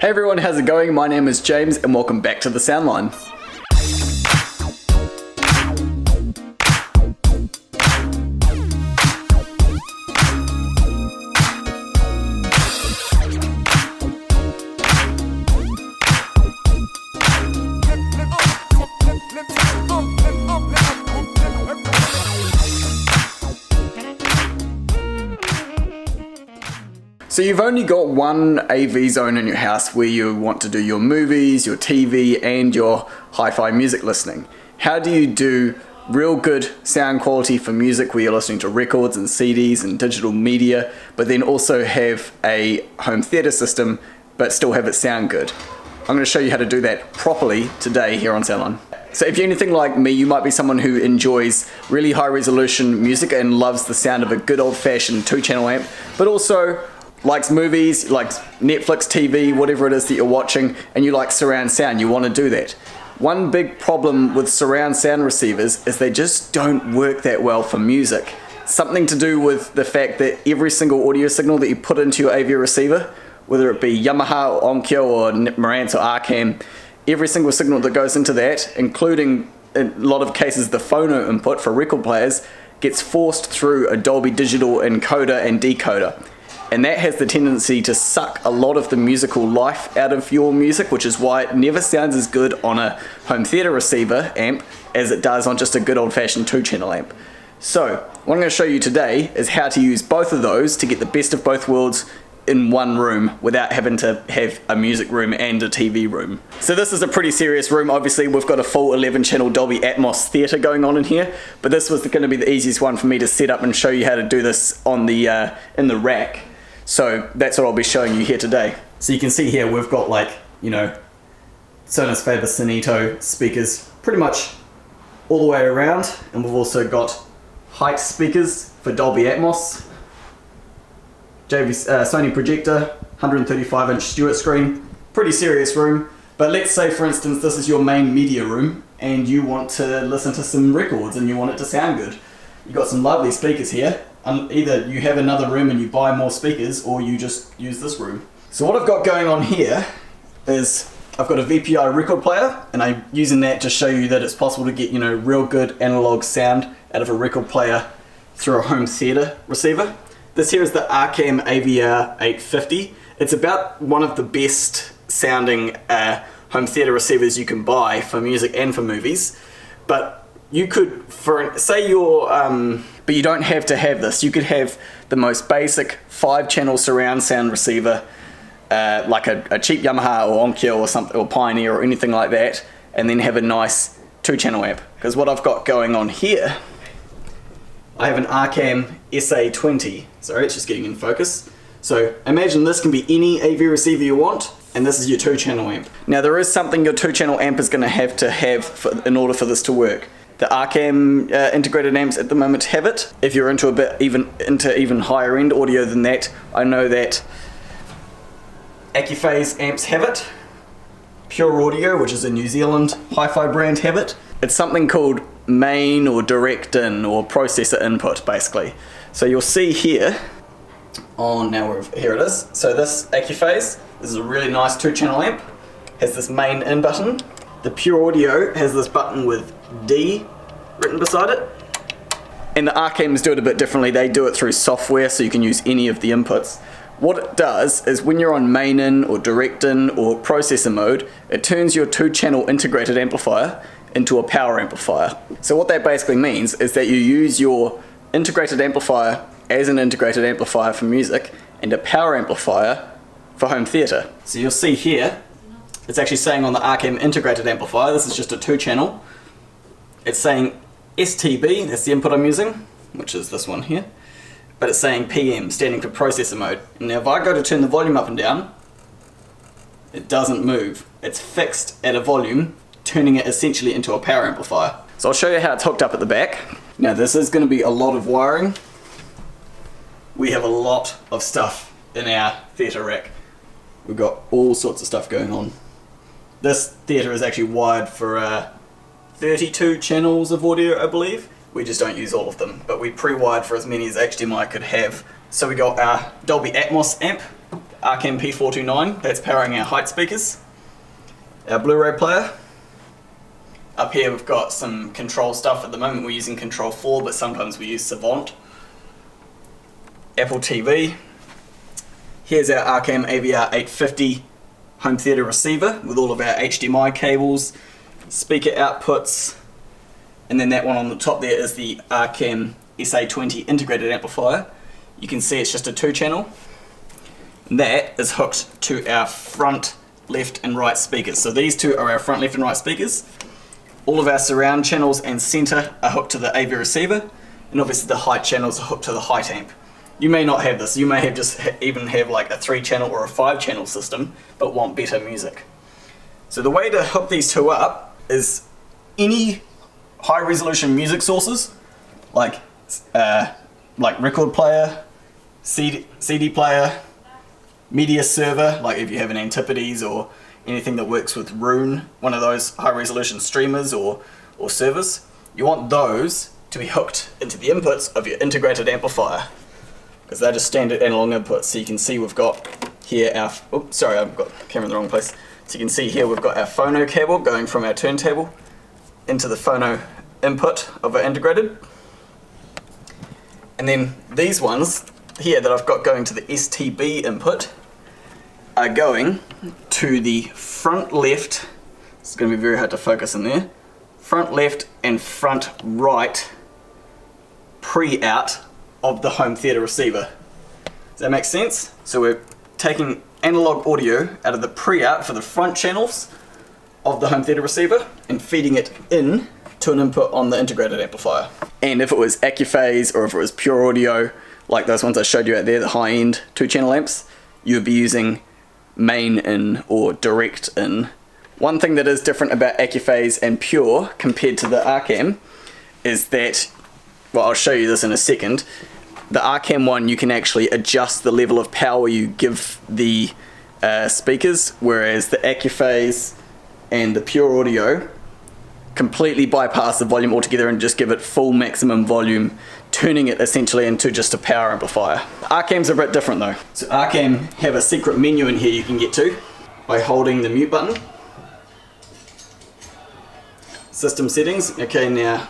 Hey everyone, how's it going? My name is James and welcome back to the Soundline. So you've only got one AV zone in your house where you want to do your movies, your TV and your hi-fi music listening. How do you do real good sound quality for music where you're listening to records and CDs and digital media, but then also have a home theatre system but still have it sound good? I'm going to show you how to do that properly today here on Soundline. So if you're anything like me, you might be someone who enjoys really high resolution music and loves the sound of a good old-fashioned 2-channel amp, but also likes movies, likes Netflix, TV, whatever it is that you're watching, and you like surround sound. You want to do that. One big problem with surround sound receivers is they just don't work that well for music. Something to do with the fact that every single audio signal that you put into your AV receiver, whether it be Yamaha or Onkyo or Marantz or Arcam, every single signal that goes into that, including in a lot of cases the phono input for record players, gets forced through a Dolby Digital encoder and decoder. And that has the tendency to suck a lot of the musical life out of your music, which is why it never sounds as good on a home theatre receiver amp as it does on just a good old-fashioned 2-channel amp. So, what I'm going to show you today is how to use both of those to get the best of both worlds in one room without having to have a music room and a TV room. So this is a pretty serious room. Obviously we've got a full 11-channel Dolby Atmos theatre going on in here, but this was going to be the easiest one for me to set up and show you how to do this on the in the rack. So that's what I'll be showing you here today. So you can see here we've got Sonos Faber Sonito speakers pretty much all the way around, and we've also got height speakers for Dolby Atmos, Sony projector, 135-inch Stewart screen, pretty serious room. But let's say for instance this is your main media room and you want to listen to some records and you want it to sound good. You've got some lovely speakers here. Either you have another room and you buy more speakers, or you just use this room. So what I've got going on here is I've got a VPI record player, and I'm using that to show you that it's possible to get real good analog sound out of a record player through a home theatre receiver. This here is the Arcam AVR 850. It's about one of the best sounding home theatre receivers you can buy for music and for movies. But you could, say you're, but you don't have to have this. You could have the most basic 5-channel surround sound receiver, like a cheap Yamaha or Onkyo or something, or Pioneer or anything like that, and then have a nice 2-channel amp. Because what I've got going on here, I have an Arcam SA20. Sorry, it's just getting in focus. So imagine this can be any AV receiver you want, and this is your 2-channel amp. Now there is something your 2-channel amp is going to have in order for this to work. The Arcam integrated amps at the moment have it. If you're into even higher end audio than that, I know that HifI's amps have it. Pure Audio, which is a New Zealand hi-fi brand, have it. It's something called main or direct in or processor input basically. So you'll see here, here it is. So this HifI's, this is a really nice 2-channel amp, has this main in button. The Pure Audio has this button with D written beside it. And the Arcams do it a bit differently. They do it through software, so you can use any of the inputs. What it does is when you're on main in or direct in or processor mode, it turns your 2-channel integrated amplifier into a power amplifier. So what that basically means is that you use your integrated amplifier as an integrated amplifier for music and a power amplifier for home theatre. So you'll see here, it's actually saying on the Arcam integrated amplifier, this is just a 2-channel, it's saying STB, that's the input I'm using, which is this one here, but it's saying PM, standing for processor mode. Now if I go to turn the volume up and down, it doesn't move. It's fixed at a volume, turning it essentially into a power amplifier. So I'll show you how it's hooked up at the back. Now this is going to be a lot of wiring. We have a lot of stuff in our theatre rack. We've got all sorts of stuff going on. This theatre is actually wired for 32 channels of audio, I believe. We just don't use all of them, but we pre-wired for as many as HDMI could have. So we got our Dolby Atmos amp, RCam P429, that's powering our height speakers. Our Blu-ray player. Up here we've got some control stuff. At the moment we're using Control 4, but sometimes we use Savant. Apple TV. Here's our RCam AVR 850 home theatre receiver with all of our HDMI cables, speaker outputs, and then that one on the top there is the RCam SA20 integrated amplifier. You can see it's just a 2-channel. That is hooked to our front, left and right speakers. So these two are our front, left and right speakers. All of our surround channels and center are hooked to the AV receiver, and obviously the height channels are hooked to the height amp. You may not have this, you may have just even have like a 3-channel or a 5-channel system, but want better music. So the way to hook these two up is any high resolution music sources, like record player, CD player, media server, like if you have an Antipodes or anything that works with Roon, one of those high resolution streamers or servers, you want those to be hooked into the inputs of your integrated amplifier, because they're just standard analog inputs. So you can see we've got here our, oops, sorry, I've got the camera in the wrong place. So you can see here we've got our phono cable going from our turntable into the phono input of our integrated. And then these ones here that I've got going to the STB input are going to the front left, it's going to be very hard to focus in there, front left and front right pre-out of the home theatre receiver. Does that make sense? So we're taking analog audio out of the pre-out for the front channels of the home theatre receiver and feeding it in to an input on the integrated amplifier. And if it was Accuphase or if it was pure audio, like those ones I showed you out there, the high-end 2-channel amps, you would be using main in or direct in. One thing that is different about Accuphase and pure compared to the RCam is that, well, I'll show you this in a second, the RCam one you can actually adjust the level of power you give the speakers, whereas the Accuphase and the pure audio completely bypass the volume altogether and just give it full maximum volume, turning it essentially into just a power amplifier. RCam's a bit different though. So RCam have a secret menu in here you can get to by holding the mute button. System settings. Okay, now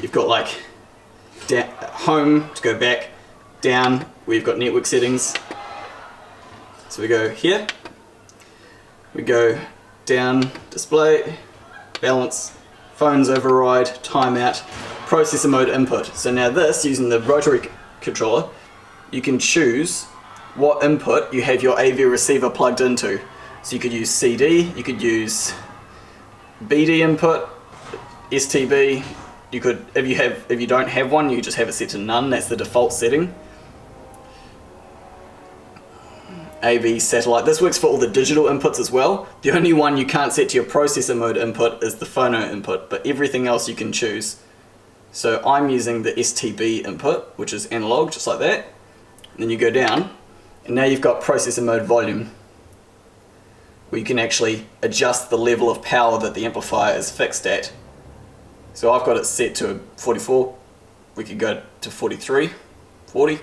you've got like home to go back, down, we've got network settings. So we go here, we go down, display, balance, phones override, timeout, processor mode input. So now this, using the rotary controller, you can choose what input you have your AV receiver plugged into. So you could use CD, you could use BD input, STB, you could, if you don't have one, you just have it set to none, that's the default setting. AV satellite, this works for all the digital inputs as well. The only one you can't set to your processor mode input is the phono input, but everything else you can choose. So I'm using the STB input, which is analog, just like that. And then you go down, and now you've got processor mode volume, where you can actually adjust the level of power that the amplifier is fixed at. So I've got it set to 44, we could go to 43, 40.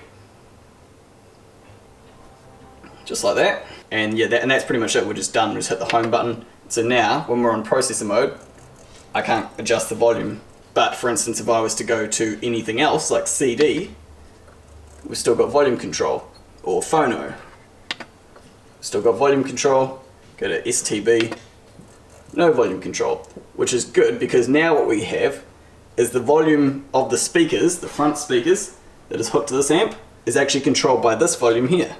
Just like that. And yeah, and that's pretty much it, we're just done, we just hit the home button. So now, when we're on processor mode, I can't adjust the volume. But for instance, if I was to go to anything else, like CD, we've still got volume control, or phono. Still got volume control, go to STB, no volume control, which is good because now what we have is the volume of the speakers, the front speakers, that is hooked to this amp, is actually controlled by this volume here.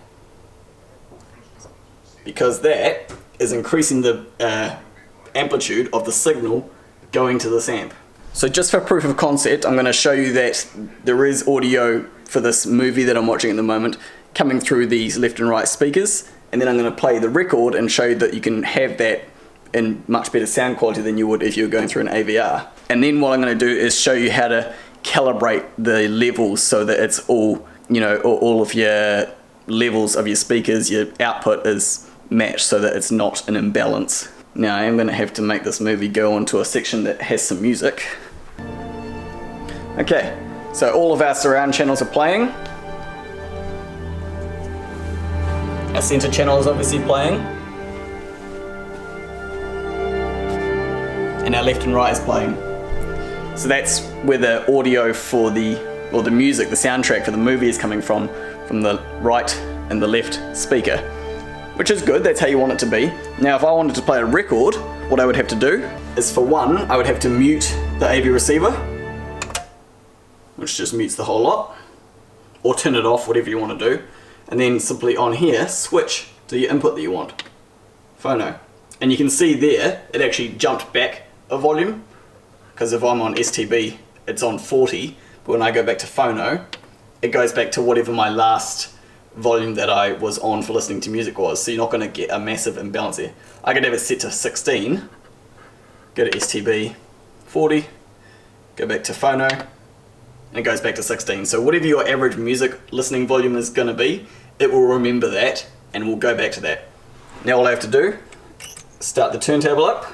Because that is increasing the amplitude of the signal going to this amp. So just for proof of concept, I'm going to show you that there is audio for this movie that I'm watching at the moment coming through these left and right speakers, and then I'm going to play the record and show you that you can have that in much better sound quality than you would if you were going through an AVR. And then what I'm going to do is show you how to calibrate the levels so that it's all, you know, all of your levels of your speakers, your output is matched so that it's not an imbalance. Now I am going to have to make this movie go onto a section that has some music. Okay, so all of our surround channels are playing. Our center channel is obviously playing. And our left and right is playing. So that's where the audio for the music, the soundtrack for the movie is coming from the right and the left speaker. Which is good, that's how you want it to be. Now if I wanted to play a record, what I would have to do is, for one, I would have to mute the AV receiver, which just mutes the whole lot, or turn it off, whatever you want to do, and then simply on here, switch to your input that you want, phono. And you can see there, it actually jumped back a volume, because if I'm on STB, it's on 40, but when I go back to phono, it goes back to whatever my last volume that I was on for listening to music was, so you're not going to get a massive imbalance here. I could have it set to 16, go to STB, 40, go back to phono, and it goes back to 16. So whatever your average music listening volume is going to be, it will remember that and will go back to that. Now all I have to do is start the turntable up.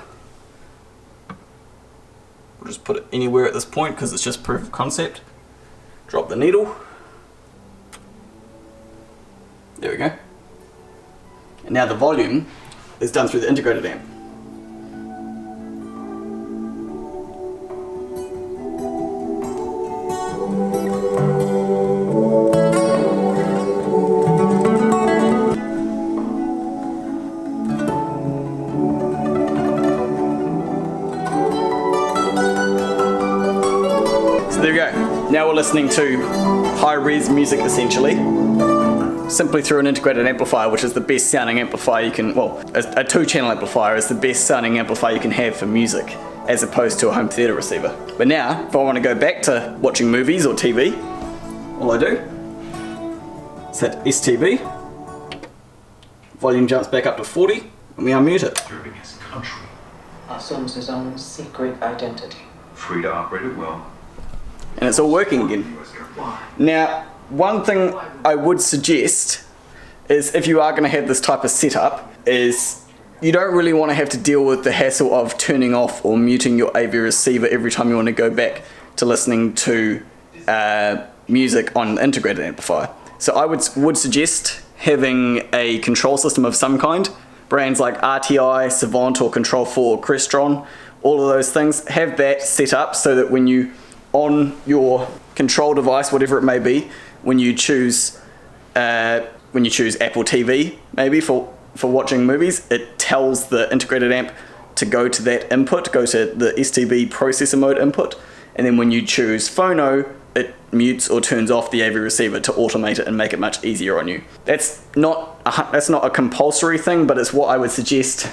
We'll just put it anywhere at this point because it's just proof of concept. Drop the needle. There we go. And now the volume is done through the integrated amp. So there we go. Now we're listening to high-res music essentially, simply through an integrated amplifier, which is the best sounding amplifier you can, well, a 2-channel amplifier is the best sounding amplifier you can have for music, as opposed to a home theatre receiver. But now, if I want to go back to watching movies or TV, all I do is hit STB, volume jumps back up to 40, and we unmute it. Serving his country. Assumes his own secret identity. Free to operate at will. And it's all working again. Why? Now, one thing I would suggest is, if you are going to have this type of setup, is you don't really want to have to deal with the hassle of turning off or muting your AV receiver every time you want to go back to listening to music on an integrated amplifier. So I would suggest having a control system of some kind. Brands like RTI, Savant or Control 4 or Crestron, all of those things, have that set up so that when you, on your control device, whatever it may be, when you choose Apple TV, maybe for watching movies, it tells the integrated amp to go to that input, go to the STB processor mode input, and then when you choose phono, it mutes or turns off the AV receiver to automate it and make it much easier on you. That's not a compulsory thing, but it's what I would suggest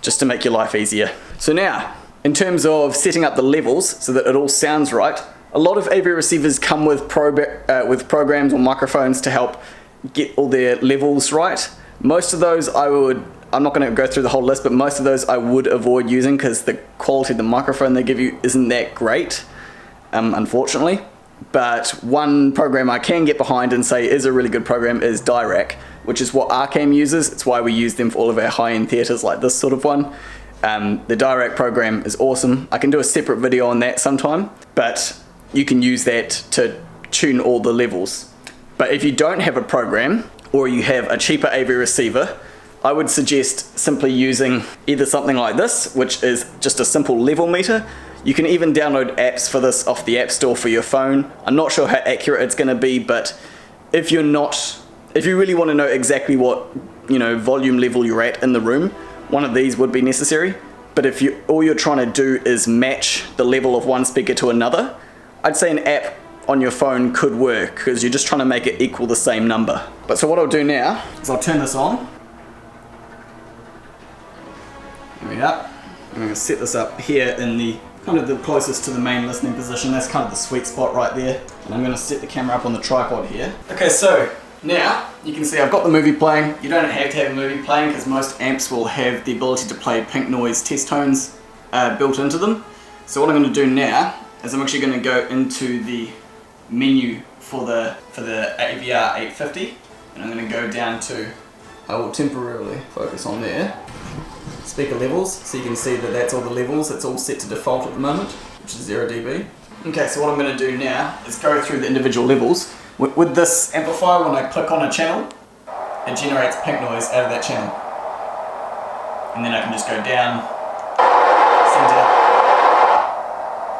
just to make your life easier. So now, in terms of setting up the levels so that it all sounds right, a lot of AV receivers come with programs or microphones to help get all their levels right. Most of those I'm not going to go through the whole list, but most of those I would avoid using because the quality of the microphone they give you isn't that great, unfortunately. But one program I can get behind and say is a really good program is Dirac, which is what Arcam uses. It's why we use them for all of our high-end theatres like this sort of one. The Dirac program is awesome. I can do a separate video on that sometime, but you can use that to tune all the levels. But if you don't have a program, or you have a cheaper AV receiver, I would suggest simply using either something like this, which is just a simple level meter. You can even download apps for this off the App Store for your phone. I'm not sure how accurate it's going to be, but if you really want to know exactly what volume level you're at in the room, one of these would be necessary. But if all you're trying to do is match the level of one speaker to another, I'd say an app on your phone could work because you're just trying to make it equal the same number. But so what I'll do now is I'll turn this on. There we are. I'm going to set this up here in the kind of the closest to the main listening position. That's kind of the sweet spot right there. And I'm going to set the camera up on the tripod here. Okay, so now you can see I've got the movie playing. You don't have to have a movie playing because most amps will have the ability to play pink noise test tones built into them. So what I'm going to do now is I'm actually going to go into the menu for the AVR 850, and I'm going to go down to, I will temporarily focus on there, speaker levels, so you can see that that's all the levels. It's all set to default at the moment, which is 0 dB. Okay, so what I'm going to do now is go through the individual levels. With this amplifier, when I click on a channel, it generates pink noise out of that channel. And then I can just go down, center.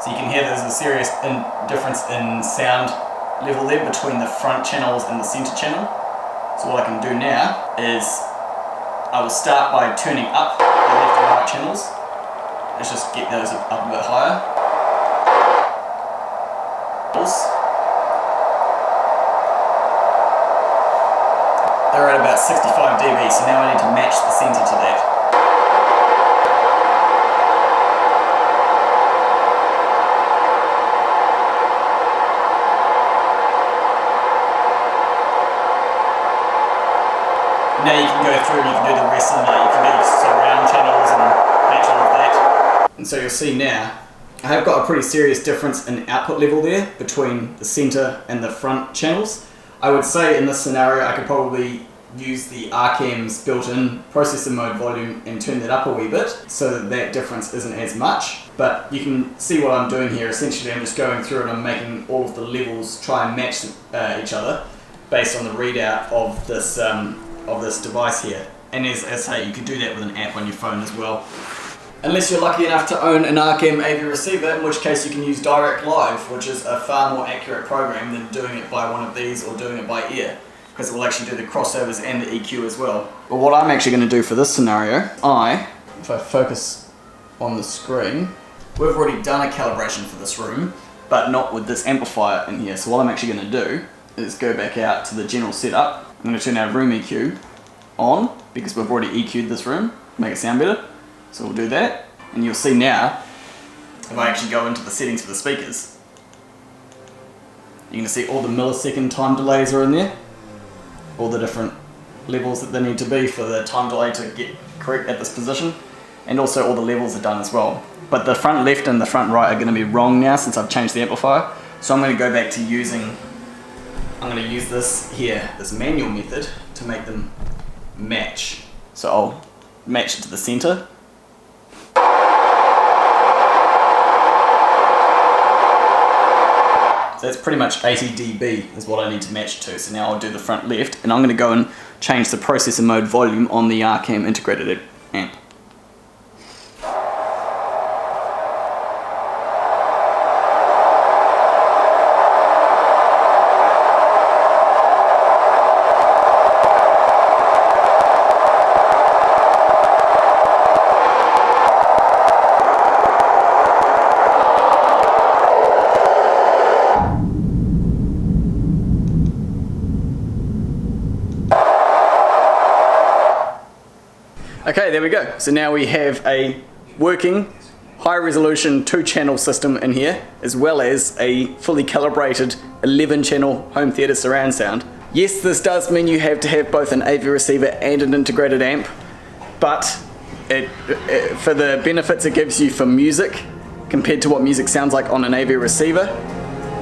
So you can hear there's a serious difference in sound level there between the front channels and the center channel. So what I can do now is I will start by turning up the left and right channels. Let's just get those up a bit higher. They're at about 65 dB, so now I need to match the center to that. Now you can go through and you can do the rest of it. You can do surround channels and match all of that. And so you'll see now, I have got a pretty serious difference in output level there between the center and the front channels. I would say in this scenario I could probably use the RCam's built-in processor mode volume and turn that up a wee bit so that that difference isn't as much. But you can see what I'm doing here. Essentially I'm just going through and I'm making all of the levels try and match each other based on the readout of this device here. And as I say, you can do that with an app on your phone as well. Unless you're lucky enough to own an RCam AV receiver, in which case you can use Direct Live, which is a far more accurate program than doing it by one of these or doing it by ear, because it will actually do the crossovers and the EQ as well. But what I'm actually going to do for this scenario, if I focus on the screen, we've already done a calibration for this room, but not with this amplifier in here. So what I'm actually going to do is go back out to the general setup. I'm going to turn our room EQ on, because we've already EQ'd this room, make it sound better. So we'll do that, and you'll see now, if I actually go into the settings for the speakers, you're going to see all the millisecond time delays are in there, all the different levels that they need to be for the time delay to get correct at this position, and also all the levels are done as well. But the front left and the front right are going to be wrong now since I've changed the amplifier, so I'm going to go back to using, I'm going to use this here, this manual method, to make them match. So I'll match it to the center. So that's pretty much 80 dB is what I need to match to. So now I'll do the front left, and I'm going to go and change the processor mode volume on the RCam integrated amp. Okay, there we go. So now we have a working high resolution 2-channel system in here, as well as a fully calibrated 11-channel home theater surround sound. Yes, this does mean you have to have both an AV receiver and an integrated amp, but for the benefits it gives you for music, compared to what music sounds like on an AV receiver,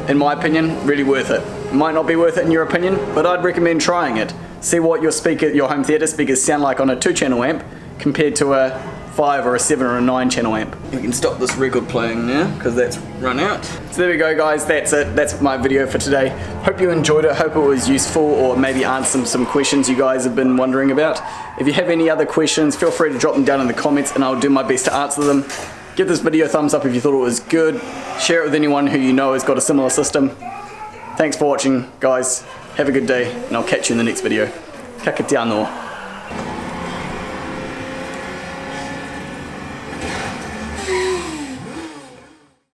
in my opinion, really worth it. It might not be worth it in your opinion, but I'd recommend trying it. See what your home theater speakers sound like on a 2-channel amp compared to a 5 or a 7 or a 9-channel amp. We can stop this record playing now because that's run out. So there we go guys, that's it. That's my video for today. Hope you enjoyed it, hope it was useful, or maybe answered some questions you guys have been wondering about. If you have any other questions, feel free to drop them down in the comments and I'll do my best to answer them. Give this video a thumbs up if you thought it was good. Share it with anyone who you know has got a similar system. Thanks for watching guys. Have a good day, and I'll catch you in the next video. Ka kite anō.